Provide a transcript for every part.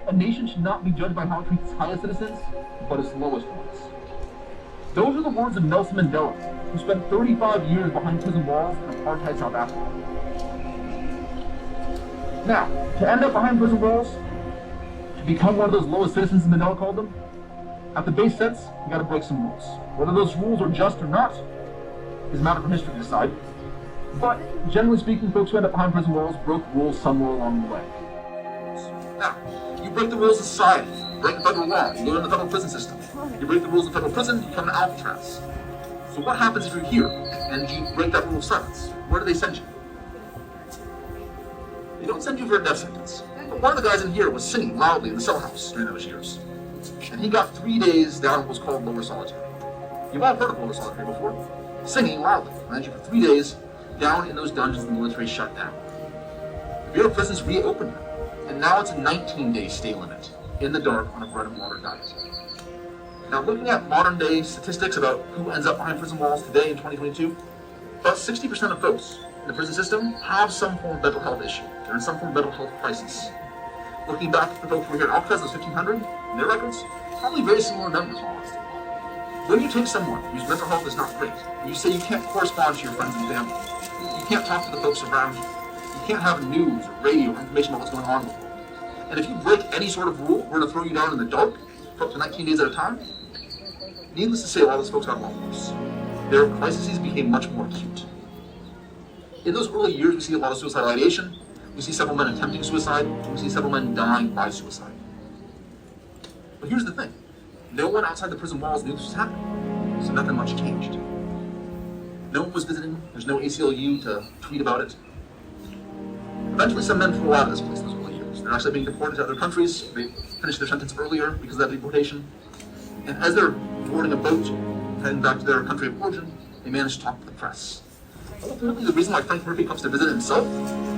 A nation should not be judged by how it treats its highest citizens, but its lowest ones. Those are the words of Nelson Mandela, who spent 35 years behind prison walls in apartheid South Africa. Now, to end up behind prison walls, to become one of those lowest citizens as Mandela called them, at the base sense, you gotta break some rules. Whether those rules are just or not is a matter for history to decide. But generally speaking, folks who end up behind prison walls broke rules somewhere along the way. Now, you break the rules of society, you break federal law, you go in the federal prison system. You break the rules of federal prison, you come to Alcatraz. So what happens if you're here and you break that rule of silence? Where do they send you? They don't send you for a death sentence. But one of the guys in here was singing loudly in the cell house during those years. And he got 3 days down what was called lower solitary. You've all heard of lower solitary before. Singing loudly. And you for 3 days down in those dungeons the military shut down. The Bureau of Prisons reopened them. And now it's a 19-day stay limit in the dark on a bread and water diet. Now, looking at modern day statistics about who ends up behind prison walls today in 2022, about 60% of folks in the prison system have some form of mental health issue. They're in some form of mental health crisis. Looking back at the folks who were here at Alcatraz, those 1,500, in their records, probably very similar numbers, honestly. When you take someone whose mental health is not great, and you say you can't correspond to your friends and family, you can't talk to the folks around you, you can't have news or radio or information about what's going on in the world. And if you break any sort of rule, we're going to throw you down in the dark for up to 19 days at a time. Needless to say, a lot of those folks got a lot worse. Their crises became much more acute. In those early years, we see a lot of suicidal ideation. We see several men attempting suicide. We see several men dying by suicide. But here's the thing. No one outside the prison walls knew this was happening. So nothing much changed. No one was visiting. There's no ACLU to tweet about it. Eventually, some men flew out of this place those early years. They're actually being deported to other countries. They finished their sentence earlier because of that deportation. And as they're boarding a boat, heading back to their country of origin, they managed to talk to the press. Ultimately, the reason why Frank Murphy comes to visit himself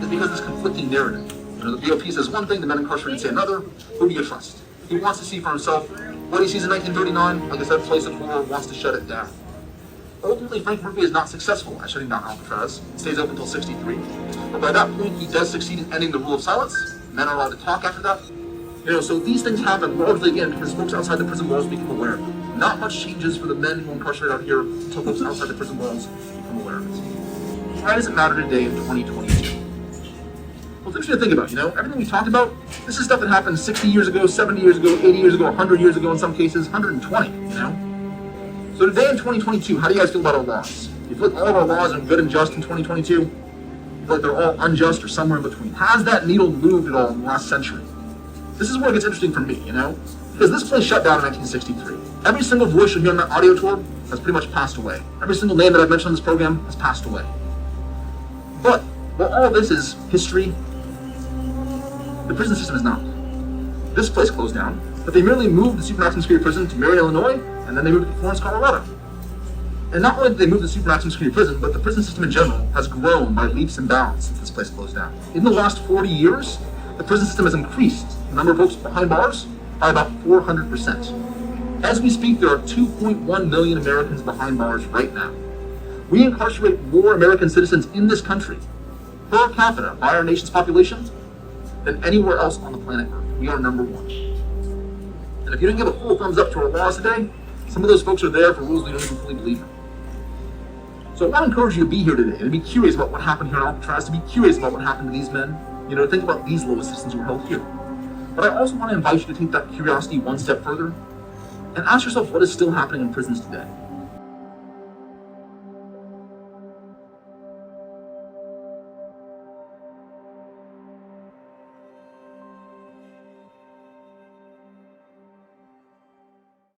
is because of this conflicting narrative. You know, the BOP says one thing, the men incarcerated say another. Who do you trust? He wants to see for himself what he sees in 1939, like I said, place of horror, wants to shut it down. Ultimately, Frank Murphy is not successful at shutting down Alcatraz. It stays open until 63. But by that point, he does succeed in ending the rule of silence. Men are allowed to talk after that. You know, so these things happen largely, again, because folks outside the prison walls become aware of it. Not much changes for the men who are incarcerated out here until folks outside the prison walls become aware of it. Why does it matter today in 2022? Well, it's interesting to think about, you know, everything we talked about, this is stuff that happened 60 years ago, 70 years ago, 80 years ago, 100 years ago in some cases, 120, you know? So today in 2022, how do you guys feel about our laws? Do you feel like all of our laws are good and just in 2022? Do you feel like they're all unjust or somewhere in between? Has that needle moved at all in the last century? This is where it gets interesting for me, you know? Because this place shut down in 1963. Every single voice you'll hear on that audio tour has pretty much passed away. Every single name that I've mentioned on this program has passed away. But, while all of this is history, the prison system is not. This place closed down, but they merely moved the super-maximum security prison to Marion, Illinois, and then they moved it to Florence, Colorado. And not only did they move the super-maximum security prison, but the prison system in general has grown by leaps and bounds since this place closed down. In the last 40 years, the prison system has increased the number of folks behind bars by about 400%. As we speak, there are 2.1 million Americans behind bars right now. We incarcerate more American citizens in this country, per capita, by our nation's population, than anywhere else on the planet Earth. We are number one. And if you didn't give a full thumbs up to our laws today, some of those folks are there for rules we don't even fully believe in. So I want to encourage you to be here today, and to be curious about what happened here in Alcatraz, to be curious about what happened to these men, you know, to think about these lowest citizens who were held here. But I also want to invite you to take that curiosity one step further and ask yourself what is still happening in prisons today.